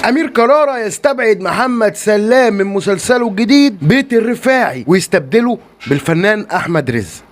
أمير كرارة يستبعد محمد سلام من مسلسله الجديد بيت الرفاعي ويستبدله بالفنان أحمد رزق.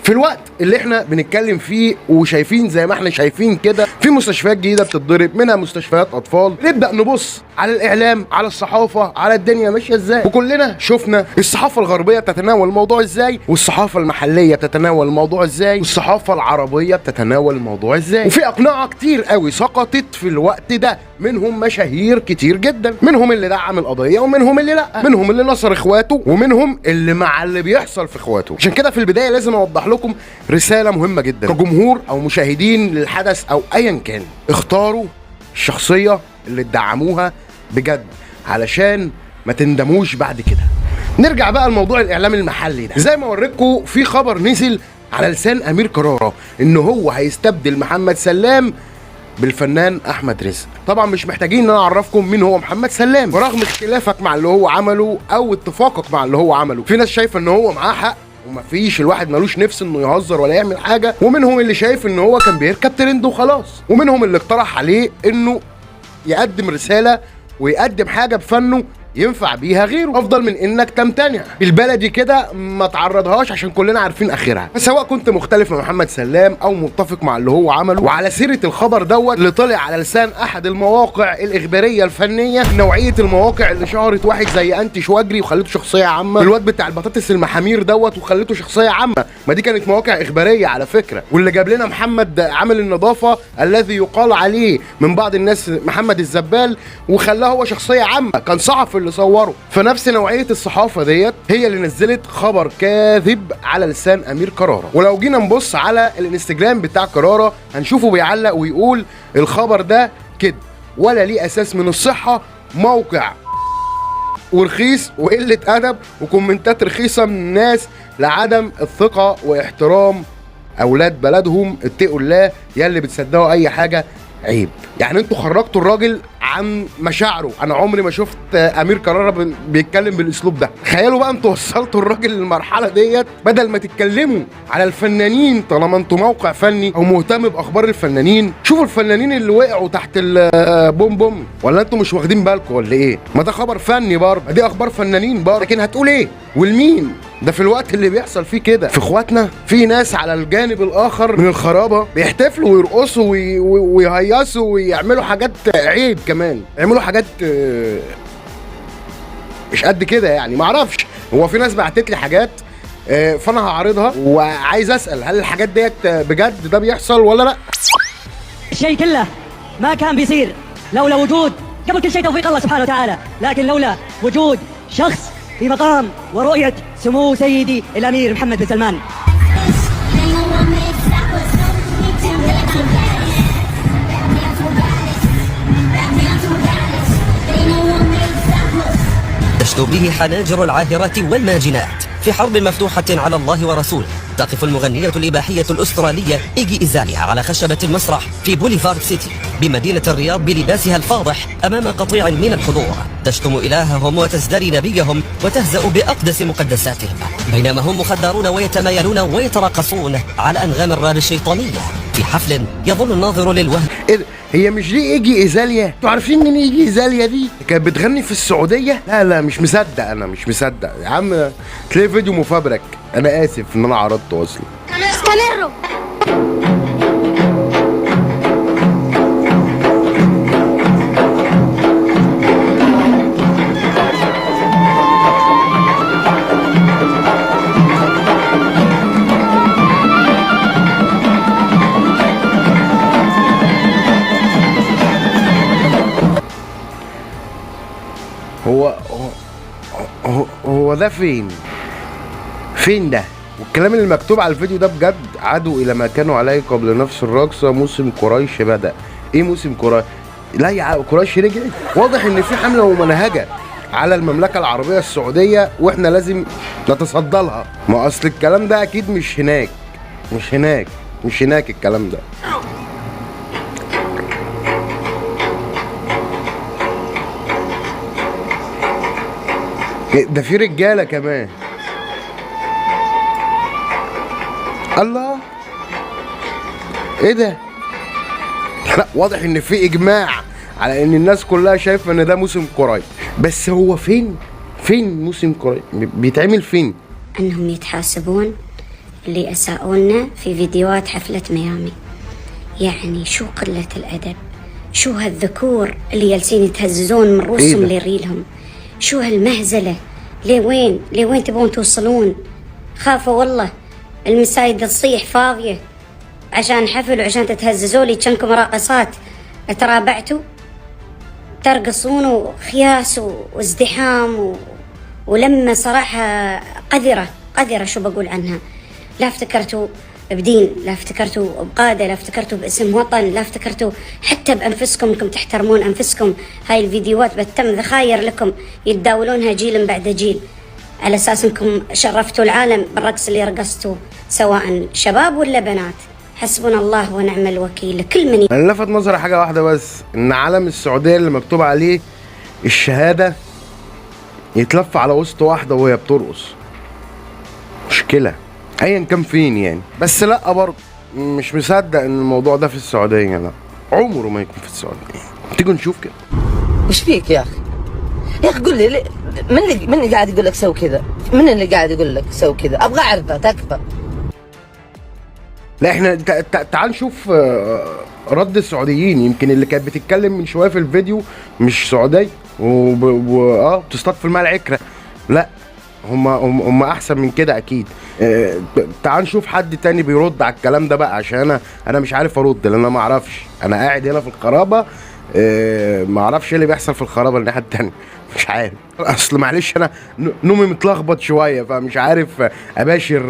في الوقت اللي احنا بنتكلم فيه وشايفين زي ما احنا شايفين كده في مستشفيات جديده بتتضرب، منها مستشفيات اطفال، نبدا نبص على الاعلام، على الصحافه، على الدنيا ماشيه ازاي، وكلنا شفنا الصحافه الغربيه بتتناول الموضوع ازاي، والصحافه المحليه بتتناول الموضوع ازاي، والصحافه العربيه بتتناول الموضوع ازاي. وفي اقنعه كتير قوي سقطت في الوقت ده، منهم مشاهير كتير جدا، منهم اللي دعم القضيه ومنهم اللي لا، منهم اللي نصر اخواته ومنهم اللي مع اللي بيحصل في اخواته. عشان كده في البدايه لازم اوضح لكم رسالة مهمة جدا كجمهور او مشاهدين للحدث او ايا كان، اختاروا الشخصية اللي تدعموها بجد علشان ما تندموش بعد كده. نرجع بقى لموضوع الاعلام المحلي ده. زي ما وريتكم في خبر نزل على لسان امير كرارة ان هو هيستبدل محمد سلام بالفنان احمد رزق. طبعا مش محتاجين ان انا اعرفكم مين هو محمد سلام، ورغم اختلافك مع اللي هو عمله او اتفاقك مع اللي هو عمله، في ناس شايفه ان هو معاه حق ومفيش، الواحد ملوش نفس انه يهزر ولا يعمل حاجه، ومنهم اللي شايف ان هو كان بيركب ترند وخلاص، ومنهم اللي اقترح عليه انه يقدم رساله ويقدم حاجه بفنه ينفع بيها غيره، افضل من انك تمتنع بالبلدي كده ما تعرضهاش عشان كلنا عارفين اخرها. فسواء كنت مختلف مع محمد سلام او متفق مع اللي هو عمله، وعلى سيره الخبر دوت اللي طلع على لسان احد المواقع الاخباريه الفنيه، نوعيه المواقع اللي شهرت واحد زي انتي شواجري وخليته شخصيه عامه، الواد بتاع البطاطس المحامير دوت وخليته شخصيه عامه، ما دي كانت مواقع اخباريه على فكره. واللي جاب لنا محمد عامل النظافه الذي يقال عليه من بعض الناس محمد الزبال وخلاه هو شخصيه عامه، كان صحفي اللي صوره. فنفس نوعيه الصحافه ديت هي اللي نزلت خبر كاذب على لسان امير كرارة. ولو جينا نبص على الانستجرام بتاع كرارة هنشوفه بيعلق ويقول الخبر ده كده ولا ليه اساس من الصحه، موقع ورخيص وقله ادب وكومنتات رخيصه من الناس لعدم الثقه واحترام اولاد بلدهم. اتقوا الله يا اللي بتصدقوا اي حاجه عيب. يعني انتوا خرجتوا الراجل عن مشاعره. انا عمري ما شفت امير كرارة بيتكلم بالاسلوب ده. تخيلوا بقى انتوا وصلتوا الراجل للمرحله ديت، بدل ما تتكلموا على الفنانين طالما انتوا موقع فني او مهتم باخبار الفنانين، شوفوا الفنانين اللي وقعوا تحت البوم بوم. ولا انتوا مش واخدين بالكم ولا ايه؟ ما ده خبر فني برضه، دي اخبار فنانين برضه، لكن هتقول ايه والمين؟ ده في الوقت اللي بيحصل فيه كده في اخواتنا في ناس على الجانب الاخر من الخرابه بيحتفلوا ويرقصوا ويهيصوا ويعملوا حاجات عيب، كمان يعملوا حاجات مش قد كده. يعني ما اعرفش، هو في ناس بعتت لي حاجات فانا هعرضها وعايز اسال هل الحاجات ديت بجد ده بيحصل ولا لا؟ الشيء كله ما كان بيصير لولا وجود، قبل كل شيء توفيق الله سبحانه وتعالى، لكن لولا وجود شخص في مقام ورؤية سمو سيدي الأمير محمد بن سلمان. تشدو به حناجر العاهرات والماجنات في حرب مفتوحة على الله ورسوله. تقف المغنية الإباحية الأسترالية إيجي إزاليا على خشبة المسرح في بوليفارد سيتي بمدينة الرياض بلباسها الفاضح أمام قطيع من الحضور، تشتم إلههم وتزدري نبيهم وتهزأ بأقدس مقدساتهم، بينما هم مخدرون ويتمايلون ويتراقصون على أنغام الراب الشيطانية في حفل يظن الناظر للوهم. هي مش دي ايجي ازاليا؟ انتوا عارفين مين ايجي ازاليا دي؟ كانت بتغني في السعوديه؟ لا مش مصدق، انا مش مصدق يا عم، تلاقي فيديو مفبرك. انا اسف ان انا عرضته اصلا. استمروا. هو ده فين ده؟ والكلام اللي مكتوب على الفيديو ده بجد؟ عادوا الى ما كانوا عليه قبل نفس الرقصه، موسم قريش بدأ. ايه موسم قريش؟ لا يا قريش رجعت. واضح ان في حمله ممنهجه على المملكه العربيه السعوديه واحنا لازم نتصدى لها. ما اصل الكلام ده اكيد مش هناك الكلام ده. ده في رجاله كمان. الله، ايه ده؟ لا واضح ان في اجماع على ان الناس كلها شايفه ان ده موسم قريب، بس هو فين موسم قريب؟ بيتعمل فين؟ انهم يتحاسبون اللي اساءوا لنا في فيديوهات حفلة ميامي. يعني شو قلة الادب، شو هالذكور اللي جالسين يتهززون من رؤوسهم لريلهم، شو هالمهزلة، لوين تبون توصلون؟ خافوا والله المسايد تصيح فاضية عشان حفل وعشان تتهززوا لي كأنكم راقصات ترابعتوا ترقصون وخياس وازدحام ولما صراحة قذرة شو بقول عنها. لا افتكرتوا بدين، لا افتكرتوا بقادة، لا افتكرتوا باسم وطن، لا افتكرتوا حتى بأنفسكم انكم تحترمون أنفسكم. هاي الفيديوهات بتم ذخاير لكم يتداولونها جيل بعد جيل على أساس انكم شرفتوا العالم بالرقص اللي رقصتوا سواء شباب ولا بنات. حسبنا الله ونعم الوكيل. كل من انا لفت نظري حاجه واحده بس، ان علم السعوديه اللي مكتوب عليه الشهاده يتلف على وسط واحده وهي بترقص. مشكله ايا كان فين يعني. بس لا برضه مش مصدق ان الموضوع ده في السعوديه، لا عمره ما يكون في السعوديه. تيجوا نشوف كده. وش فيك يا اخي؟ يا اخي قول لي من اللي قاعد يقول لك سوي كذا؟ من اللي قاعد يقول لك سوي كذا؟ ابغى اعرفه تكفى. لا احنا تعال نشوف رد السعوديين. يمكن اللي كانت بتتكلم من شويه في الفيديو مش سعودي بتصطاد في الماء العكره. لا هم احسن من كده اكيد. تعال نشوف حد تاني بيرد على الكلام ده بقى، عشان انا مش عارف ارد، لان انا ما اعرفش. انا قاعد هنا في الخرابه ما اعرفش ايه اللي بيحصل في الخرابه الناحيه التانيه. مش عارف، اصل معلش انا نومي متلخبط شويه، فمش عارف اباشر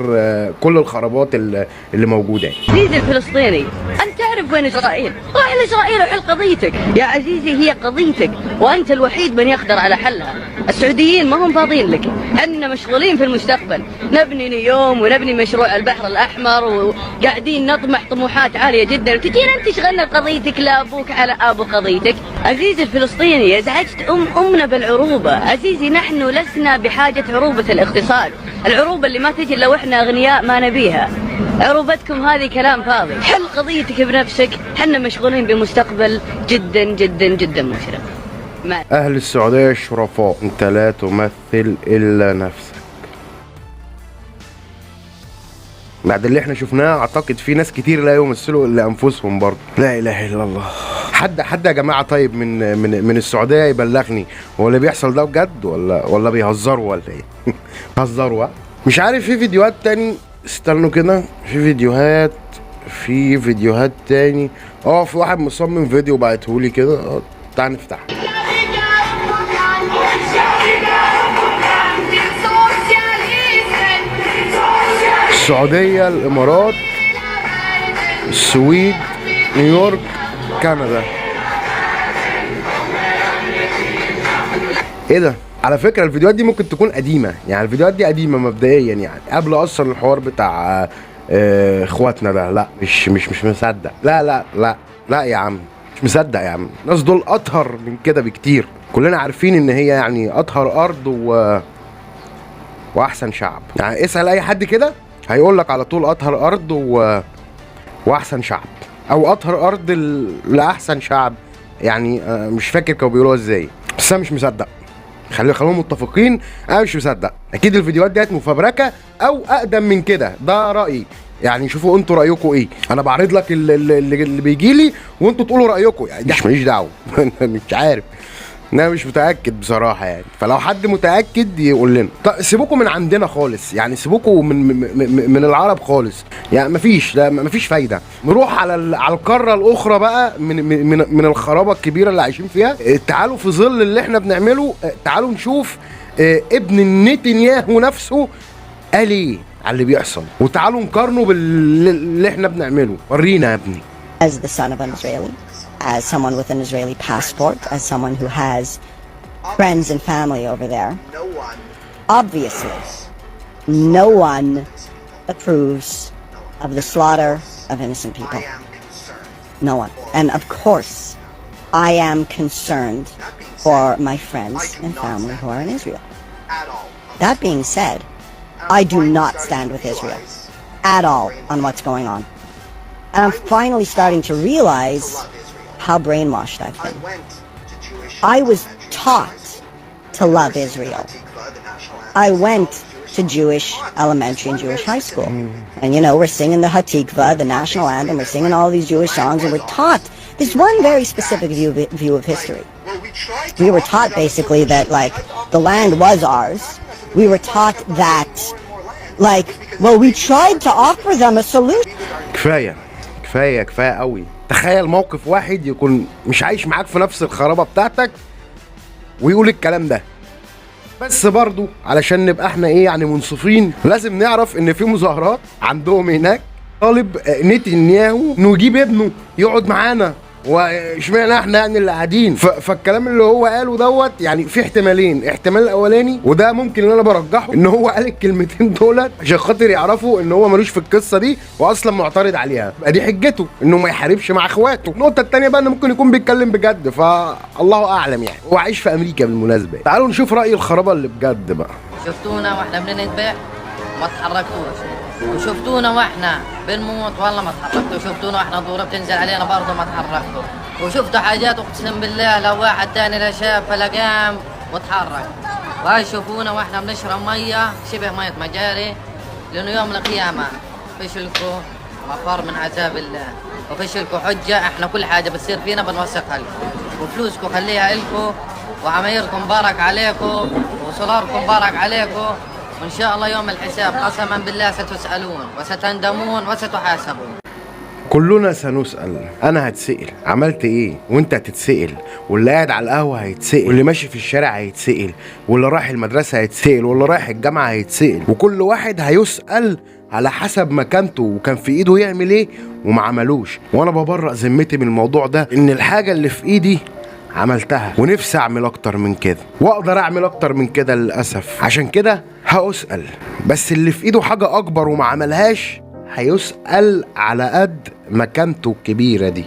كل الخرابات اللي موجوده يعني. عزيزي الفلسطيني، انت تعرف وين اسرائيل؟ روح لاسرائيل وحل قضيتك يا عزيزي، هي قضيتك وانت الوحيد من يقدر على حلها. السعوديين ما هم فاضيين لك، احنا مشغولين في المستقبل، نبني نيوم ونبني مشروع البحر الاحمر وقاعدين نطمح طموحات عاليه جدا، وتجينا انت تشغلنا بقضيتك لا ابوك على ابو قضيتك. عزيزي الفلسطيني، ازعجت امنا بالعروبه. عزيزي نحن لسنا بحاجه عروبه الاقتصاد، العروبه اللي ما تجي لو احنا اغنياء ما نبيها. عروبتكم هذه كلام فاضي، حل قضيتك بنفسك، حنا مشغولين بمستقبل جدا جدا جدا مشرق. اهل السعوديه الشرفاء، انت لا تمثل الا نفسك. بعد اللي احنا شفناه اعتقد في ناس كتير لا يمثلوا الا انفسهم برضه. لا اله الا الله. حد يا جماعه طيب من السعوديه يبلغني، هو اللي بيحصل ده بجد ولا بيهزروا ولا ايه؟ هزروا. مش عارف. في فيديوهات تاني، استنوا كده، في فيديوهات تاني. في واحد مصمم فيديو بعتهولي كده. تعال نفتح. السعودية، الامارات، السويد، نيويورك، كندا. ايه ده؟ على فكرة الفيديوهات دي ممكن تكون قديمة، يعني الفيديوهات دي قديمة مبدئيا، يعني قبل اصلا الحوار بتاع اخواتنا ده. لا مش مصدق. لا يا عم مش مصدق يا عم. الناس دول اطهر من كده بكتير. كلنا عارفين ان هي يعني اطهر ارض واحسن شعب. يعني اسأل اي حد كده هيقول لك على طول اطهر ارض واحسن شعب، او اطهر ارض لاحسن شعب. يعني مش فاكر كانوا بيقولوها ازاي، بس انا مش مصدق. خلوهم متفقين، انا مش مصدق. اكيد الفيديوهات ديت مفبركه او اقدم من كده، ده رايي. يعني شوفوا انتوا رايكم ايه. انا بعرض لك اللي بيجي لي وانتوا تقولوا رايكم، يعني مش ماليش دعوه. مش عارف، انا مش متاكد بصراحه يعني. فلو حد متاكد يقول لنا. طب سيبوكم من عندنا خالص، يعني سيبوكم من العرب خالص، يعني مفيش فايده. نروح على القاره الاخرى بقى من الخرابه الكبيره اللي عايشين فيها. تعالوا في ظل اللي احنا بنعمله، تعالوا نشوف ابن نتنياهو نفسه قال ايه على اللي بيحصل، وتعالوا نقارنه باللي احنا بنعمله. ورينا يا ابني. As the son of an Israeli, as someone with an Israeli passport, as someone who has friends and family over there, obviously, no one approves of the slaughter of innocent people. No one. And of course, I am concerned for my friends and family who are in Israel. That being said, I do not stand with Israel at all on what's going on. And I'm finally starting to realize how brainwashed I've been. I was taught to love Israel. I went to Jewish elementary and Jewish high school. And you know, we're singing the Hatikvah, the national anthem, we're singing all these Jewish songs, and we're taught this one very specific view of history. We were taught basically that like the land was ours. We were taught that like, well, we tried to offer them a solution. كفاية قوي. تخيل موقف واحد يكون مش عايش معاك في نفس الخرابة بتاعتك ويقول الكلام ده. بس برضو علشان نبقى احنا ايه يعني منصفين، لازم نعرف ان في مظاهرات عندهم هناك طالب نتنياهو انه يجيب ابنه يقعد معانا، واشمعنى احنا يعني اللي قاعدين. فالكلام اللي هو قاله دوت يعني في احتمالين. احتمال الاولاني وده ممكن اللي انا برجحه، ان هو قال الكلمتين دولت عشان خاطر يعرفوا ان هو ملوش في القصه دي واصلا معترض عليها، دي حجته انه ما يحاربش مع اخواته. النقطه الثانيه بقى انه ممكن يكون بيتكلم بجد، فالله اعلم يعني. هو عايش في امريكا بالمناسبه. تعالوا نشوف راي الخرابه اللي بجد بقى. شفتونا واحنا بننذبح ما تحركتوش، وشفتونا واحنا بنموت والله ما تحركتوا، وشفتونا واحنا ضرورة بتنزل علينا برضه ما تحركتوا، وشفتوا حاجات اقسم بالله لو واحد تاني لا شاف ولا قام وتحرك. وهاي شوفونا واحنا بنشرب ميه شبه ميه مجاري، لانه يوم القيامه فشلكوا مفر من عذاب الله، وفشلكوا حجه. احنا كل حاجه بتصير فينا بنوثقها لكم، وفلوسكم خليها لكم، وعمايركم بارك عليكم، وصلاركم بارك عليكم، وإن شاء الله يوم الحساب قسما بالله ستسألون وستندمون وستحاسبون. كلنا سنسأل. أنا هتسأل عملت إيه، وأنت هتتسأل، واللي قاعد على القهوة هيتسأل، واللي ماشي في الشارع هيتسأل، واللي رايح المدرسة هيتسأل، واللي رايح الجامعة هيتسأل، وكل واحد هيسأل على حسب مكانته وكان في إيده يعمل إيه وما عملوش. وأنا ببرأ ذمتي من الموضوع ده، إن الحاجة اللي في إيدي عملتها، ونفسي اعمل اكتر من كده، واقدر اعمل اكتر من كده للاسف. عشان كده هأسأل، بس اللي في ايده حاجة اكبر وما عملهاش هيسأل على قد مكانته الكبيرة دي.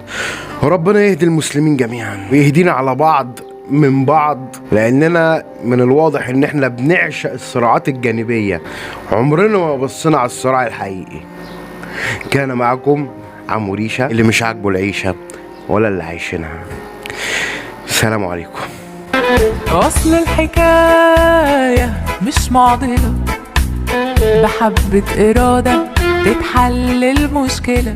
وربنا يهدي المسلمين جميعا ويهدينا على بعض من بعض، لاننا من الواضح ان احنا بنعشق الصراعات الجانبية، عمرنا ما بصينا على الصراع الحقيقي. كان معكم عمو ريشة، اللي مش عاجبه العيشة ولا اللي عايشينها. السلام عليكم. أصل الحكاية مش معضلة، بحبة إرادة تتحل المشكلة.